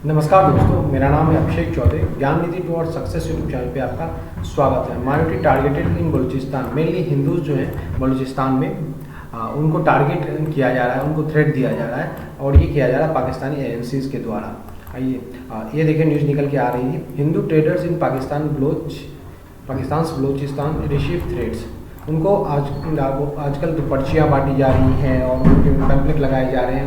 नमस्कार दोस्तों, मेरा नाम है अभिषेक चौधरी। ज्ञान निधि टुवर्ड सक्सेस यूट्यूब चैनल पे आपका स्वागत है। Minority targeted in Balochistan, mainly Hindus जो हैं बलूचिस्तान में उनको टारगेट किया जा रहा है, उनको थ्रेट दिया जा रहा है और ये किया जा रहा है पाकिस्तानी एजेंसीज के द्वारा। आइए ये देखिए, न्यूज़ निकल के आ रही है। हिंदू ट्रेडर्स इन पाकिस्तान बलूचिस्तान रिसीव थ्रेट्स। उनको आजकल तो पर्चियाँ बांटी जा रही हैं और उनके पैम्पलेट लगाए जा रहे हैं,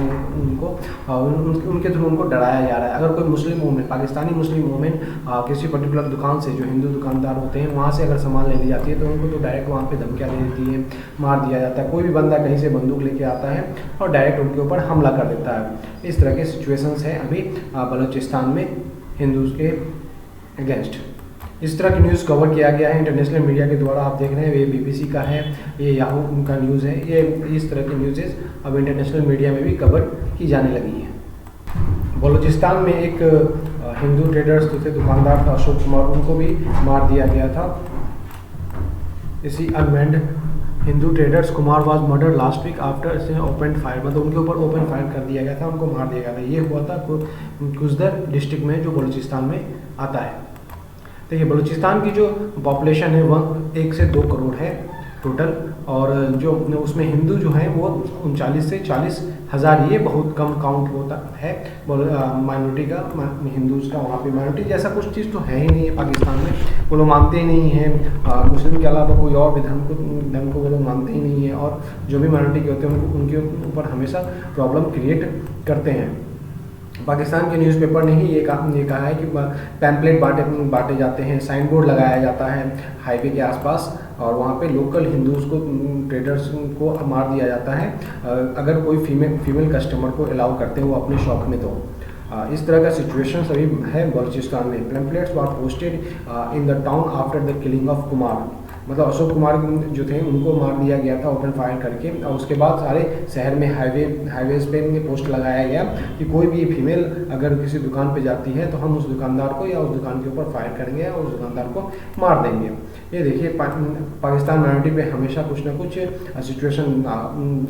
उनके थ्रू उनको डराया जा रहा है। अगर कोई मुस्लिम वूमेन, पाकिस्तानी मुस्लिम वूमेन किसी पर्टिकुलर दुकान से, जो हिंदू दुकानदार होते हैं वहाँ से अगर सामान लेने जाती है तो उनको तो डायरेक्ट वहाँ पे धमकियाँ दे देती हैं, मार दिया जाता है। कोई भी बंदा कहीं से बंदूक लेके आता है और डायरेक्ट उनके ऊपर हमला कर देता है। इस तरह के सिचुएशंस हैं अभी बलूचिस्तान में हिंदूज़ के अगेंस्ट। इस तरह की न्यूज़ कवर किया गया है इंटरनेशनल मीडिया के द्वारा। आप देख रहे हैं, ये BBC का है, ये याहू का न्यूज़ है। ये इस तरह की न्यूज़ेज़ अब इंटरनेशनल मीडिया में भी कवर की जाने लगी है। बलूचिस्तान में एक हिंदू ट्रेडर्स थे, दुकानदार था अशोक कुमार, उनको भी मार दिया गया था। इसी अनवेंड Hindu traders Kumar was murder last week after open fire, मतलब उनके ऊपर ओपन फायर कर दिया गया था, उनको मार दिया गया था। ये हुआ था कुजदर डिस्ट्रिक्ट में, जो बलूचिस्तान में आता है। देखिए, बलूचिस्तान की जो पॉपुलेशन है वह 1 से 2 करोड़ है टोटल, और जो उसमें हिंदू जो हैं वो 39 से 40 हज़ार, ये बहुत कम काउंट होता है माइनॉरिटी का, हिंदूज़ का। वहाँ पे माइनॉरिटी जैसा कुछ चीज़ तो है ही नहीं है पाकिस्तान में, वो लोग मानते ही नहीं हैं। मुस्लिम के अलावा कोई और भी धर्म को वो लोग मानते ही नहीं है, और जो भी माइनॉरिटी के होते हैं उनके ऊपर हमेशा प्रॉब्लम क्रिएट करते हैं। पाकिस्तान के न्यूज़पेपर ने ही ये कहा है कि पैम्पलेट बांटे जाते हैं, साइन बोर्ड लगाया जाता है हाईवे के आसपास, और वहाँ पे लोकल हिंदूज़ को, ट्रेडर्स को मार दिया जाता है अगर कोई फीमेल कस्टमर को अलाउ करते हैं वो अपने शॉप में। तो इस तरह का सिचुएशन अभी है बलूचिस्तान में। Pamphlets were posted in the town after the killing of Kumar, मतलब अशोक कुमार जो थे उनको मार दिया गया था ओपन फायर करके, और उसके बाद सारे शहर में हाईवेज पे पोस्ट लगाया गया कि कोई भी फीमेल अगर किसी दुकान पे जाती है तो हम उस दुकानदार को या उस दुकान के ऊपर फायर करेंगे और उस दुकानदार को मार देंगे। ये देखिए, पाकिस्तान माइनॉरिटी पे हमेशा कुछ ना कुछ सिचुएशन,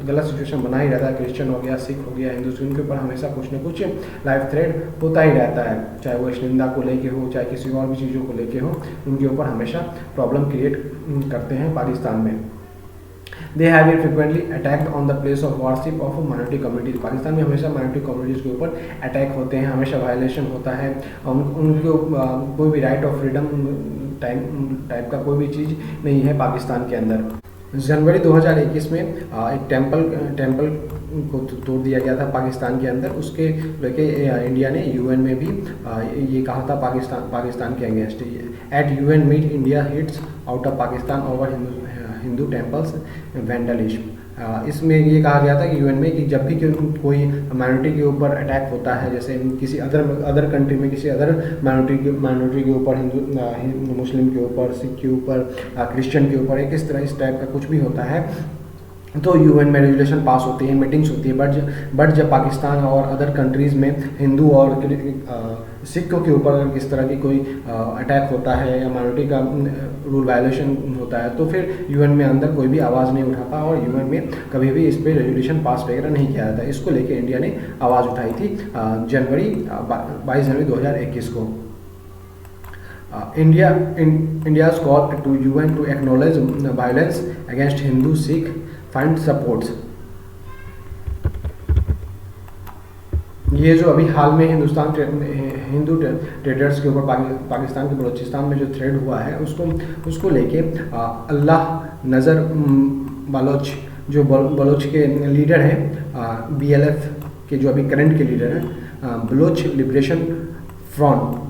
गलत सिचुएशन बना ही रहता है। क्रिश्चियन हो गया, सिख हो गया, हिंदू, उनके ऊपर हमेशा कुछ ना कुछ लाइफ थ्रेट होता ही रहता है, चाहे वो निंदा को लेके हो, चाहे किसी और भी चीज़ों को लेके हो, उनके ऊपर हमेशा प्रॉब्लम क्रिएट करते हैं पाकिस्तान में। They have been frequently attacked on the place of worship of minority communities. Pakistan में हमेशा माइनॉरिटी कम्युनिटीज़ के ऊपर अटैक होते हैं, हमेशा वायलेशन होता है। उनको कोई भी राइट ऑफ फ्रीडम टाइप का कोई भी चीज़ नहीं है पाकिस्तान के अंदर। जनवरी 2021 में एक टेम्पल को तोड़ दिया गया था पाकिस्तान के अंदर। उसके लेके इंडिया ने UN में भी ये कहा था पाकिस्तान के against. At UN meet India hits out of Pakistan over Hindu temples vandalism. इसमें ये कहा गया था कि UN में कि जब भी कोई माइनॉरिटी के ऊपर अटैक होता है, जैसे किसी अदर कंट्री में किसी अदर माइनॉरिटी के ऊपर, हिंदू मुस्लिम के ऊपर, सिख के ऊपर, क्रिश्चियन के ऊपर, इस टाइप का कुछ भी होता है, तो UN में रेजुलेशन पास होती है, मीटिंग्स होती है। बट जब पाकिस्तान और अदर कंट्रीज़ में हिंदू और सिखों के ऊपर अगर किस तरह की कोई अटैक होता है या माइनॉरिटी का रूल वायलेशन होता है, तो फिर UN में अंदर कोई भी आवाज़ नहीं उठाता और UN में कभी भी इस पर रेजुलेशन पास वगैरह नहीं किया जाता। इसको लेके इंडिया ने आवाज़ उठाई थी 22 जनवरी 2021 को। India's call to UN to acknowledge violence against Hindu, Sikh, find supports। ये जो अभी हाल में हिंदू ट्रेडर्स के ऊपर पाकिस्तान के बलूचिस्तान में जो थ्रेड हुआ है, उसको लेके अल्लाह नज़र बलोच, जो बलोच के लीडर हैं, BLF के जो अभी करंट के लीडर हैं, बलोच लिबरेशन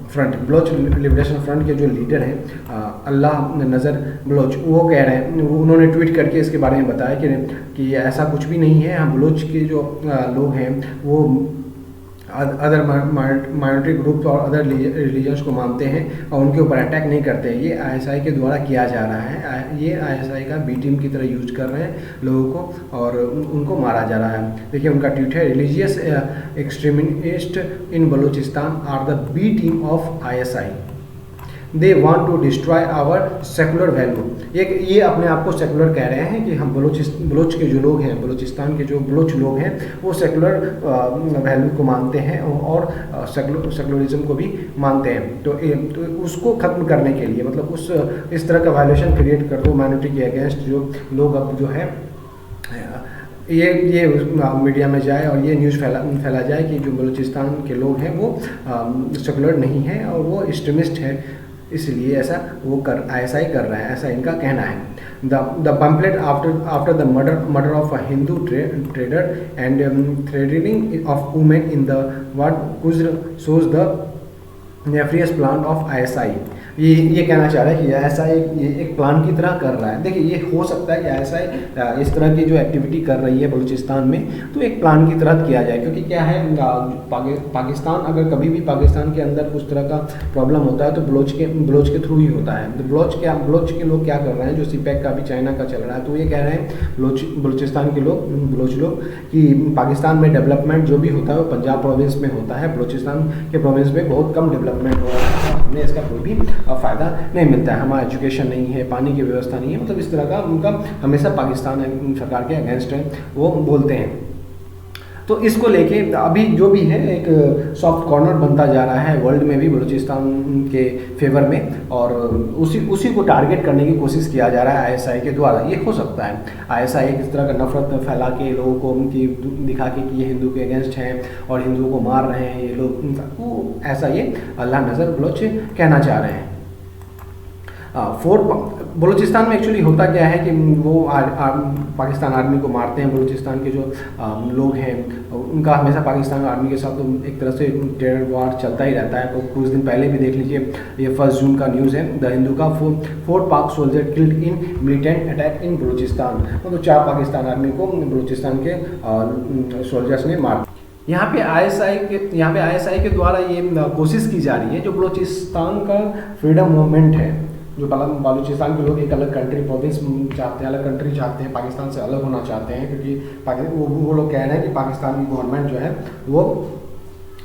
फ्रंट के जो लीडर हैं अल्लाह नज़र बलोच, वो कह रहे हैं, उन्होंने ट्वीट करके इसके बारे में बताया कि ऐसा कुछ भी नहीं है। हम बलोच के जो लोग हैं वो अदर माइनॉरिटी ग्रुप और अदर रिलीजन्स को मानते हैं और उनके ऊपर अटैक नहीं करते हैं। ये ISI के द्वारा किया जा रहा है, ये ISI का B टीम की तरह यूज कर रहे हैं लोगों को और उनको मारा जा रहा है। देखिए, उनका ट्वीट है, religious extremist in Balochistan are the B team of ISI। They want to destroy our secular value. ये अपने आप को सेकुलर कह रहे हैं कि हम बलोच के जो लोग हैं, बलूचिस्तान के जो बलोच लोग हैं वो सेकुलर वैल्यू को मानते हैं और सेकुलरिज्म को भी मानते हैं। तो उसको ख़त्म करने के लिए मतलब इस तरह का वायलेशन क्रिएट कर दो माइनॉरिटी के अगेंस्ट, जो लोग अब जो है ये मीडिया में जाए और ये न्यूज़ फैला जाए कि जो बलूचिस्तान के लोग हैं वो सेकुलर नहीं हैं और वो एक्सट्रीमिस्ट है, इसलिए ऐसा ISI कर रहा है, ऐसा इनका कहना है। The pamphlet after the murder of a Hindu trader and threatening of women in the Wat Kuzr shows the nefarious plan of ISI। ये कहना चाह रहा है कि ISI एक प्लान की तरह कर रहा है। देखिए ये हो सकता है कि ISI इस तरह की जो एक्टिविटी कर रही है बलूचिस्तान में तो एक प्लान की तरह किया जाए, क्योंकि क्या है पाकिस्तान अगर कभी भी पाकिस्तान के अंदर कुछ तरह का प्रॉब्लम होता है तो बलोच के थ्रू ही होता है। तो बलोच के लोग क्या कर रहे हैं, जो CPEC का भी चाइना का चल रहा है, तो ये कह रहे हैं बलूचिस्तान के बलोच लोग कि पाकिस्तान में डेवलपमेंट जो भी होता है वो पंजाब प्रोविंस में होता है, बलूचिस्तान के प्रोविंस में बहुत कम डेवलपमेंट हो रहा है, हमें इसका कोई भी फ़ायदा नहीं मिलता है, हमारा एजुकेशन नहीं है, पानी की व्यवस्था नहीं है, मतलब इस तरह का उनका हमेशा पाकिस्तान सरकार के अगेंस्ट है वो बोलते हैं। तो इसको लेके अभी जो भी है एक सॉफ्ट कॉर्नर बनता जा रहा है वर्ल्ड में भी बलूचिस्तान के फेवर में, और उसी को टारगेट करने की कोशिश किया जा रहा है ISI के द्वारा। ये हो सकता है ISI इस तरह का नफरत फैला के लोगों को उनकी दिखा के कि ये हिंदू के अगेंस्ट हैं और हिंदुओं को मार रहे हैं ये लोग, ऐसा ये अल्लाह नज़र बलोच कहना चाह रहे हैं। बलूचिस्तान में एक्चुअली होता क्या है कि वो पाकिस्तान आर्मी को मारते हैं। बलूचिस्तान के जो लोग हैं उनका हमेशा पाकिस्तान आर्मी के साथ तो एक तरह से टेरर वार चलता ही रहता है। तो कुछ दिन पहले भी देख लीजिए, ये 1 जून का न्यूज़ है, द हिंदू का 4 पाक soldier killed in militant attack in Balochistan. मतलब 4 पाकिस्तान आर्मी को बलूचिस्तान के सोल्जर्स ने मार। यहाँ पे ISI के द्वारा ये कोशिश की जा रही है, जो बलूचिस्तान का फ्रीडम मूवमेंट है, जो बलूचिस्तान के लोग एक अलग कंट्री प्रोविंस चाहते हैं, अलग कंट्री चाहते हैं, पाकिस्तान से अलग होना चाहते हैं, क्योंकि वो लोग कह रहे हैं कि पाकिस्तान की गवर्नमेंट जो है वो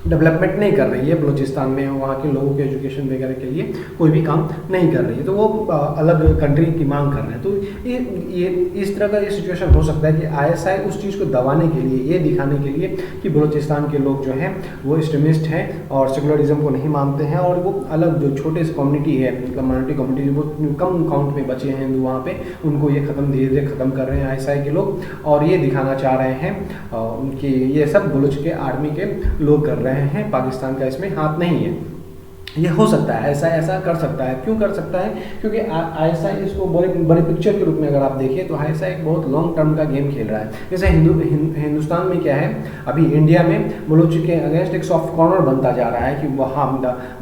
डेवलपमेंट नहीं कर रही है बलूचिस्तान में, वहाँ के लोगों के एजुकेशन वगैरह के लिए कोई भी काम नहीं कर रही है, तो वो अलग कंट्री की मांग कर रहे हैं। तो ये इस तरह का ये सिचुएशन हो सकता है कि ISI उस चीज़ को दबाने के लिए, ये दिखाने के लिए कि बलूचिस्तान के लोग जो हैं वो एक्सट्रीमिस्ट हैं और सेकुलरिज्म को नहीं मानते हैं, और वो अलग जो छोटे से कम्युनिटी है, मतलब माइनॉरिटी कम्युनिटी वो कम काउंट में बचे हैं हिंदू वहाँ पे, उनको ये धीरे धीरे ख़त्म कर रहे हैं ISI के लोग, और ये दिखाना चाह रहे हैं कि ये सब बलूच के आर्मी के लोग कर रहे हैं, पाकिस्तान का इसमें हाथ नहीं है। ये हो सकता है, ऐसा कर सकता है। क्यों कर सकता है? क्योंकि ISI इसको बड़े पिक्चर के रूप में अगर आप देखिए तो ISI एक बहुत लॉन्ग टर्म का गेम खेल रहा है। जैसे हिंदुस्तान में क्या है, अभी इंडिया में बलूच के अगेंस्ट एक सॉफ्ट कॉर्नर बनता जा रहा है कि वहाँ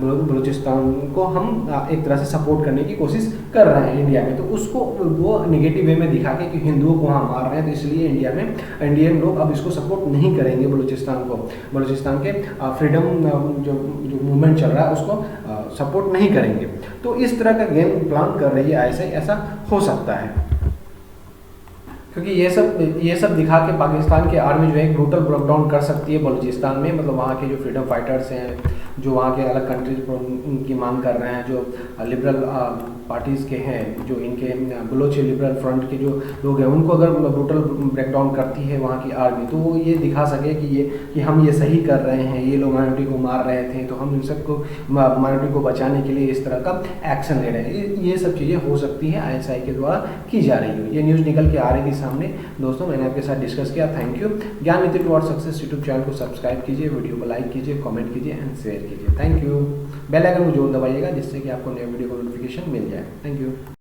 बलूचिस्तान को हम एक तरह से सपोर्ट करने की कोशिश कर रहे हैं इंडिया में, तो उसको वो निगेटिव वे में दिखा के कि हिंदुओं को वहाँ मार रहे हैं, तो इसलिए इंडिया में इंडियन लोग अब इसको सपोर्ट नहीं करेंगे बलूचिस्तान को, बलूचिस्तान के फ्रीडम जो मूवमेंट चल रहा है उसको सपोर्ट नहीं करेंगे। तो इस तरह का गेम प्लान कर रही है ISI, ऐसा हो सकता है, क्योंकि ये सब दिखा के पाकिस्तान की आर्मी जो है ब्रूटल ब्रेकडाउन कर सकती है बलूचिस्तान में। मतलब वहाँ के जो फ्रीडम फाइटर्स हैं, जो वहाँ के अलग कंट्रीज की मांग कर रहे हैं, जो लिबरल पार्टीज़ के हैं, जो इनके बलोच लिबरल फ्रंट के जो लोग हैं, उनको अगर ब्रूटल ब्रेकडाउन करती है वहाँ की आर्मी, तो वो ये दिखा सके कि हम ये सही कर रहे हैं, ये लोग माइनॉरिटी को मार रहे थे, तो हम इन सबको माइनॉरिटी को बचाने के लिए इस तरह का एक्शन ले रहे हैं। ये सब चीज़ें हो सकती हैं ISI के द्वारा की जा रही है। ये न्यूज़ निकल के आ रही थी सामने दोस्तों, मैंने आपके साथ डिस्कस किया। Thank you. ज्ञान नीति टुवर्ड्स सक्सेस यूट्यूब चैनल को सब्सक्राइब कीजिए, वीडियो को लाइक कीजिए, कमेंट कीजिए एंड शेयर कीजिए। Thank you. बेल आइकन को जरूर दबाइएगा जिससे कि आपको नए वीडियो को नोटिफिकेशन मिल जाए। Thank you.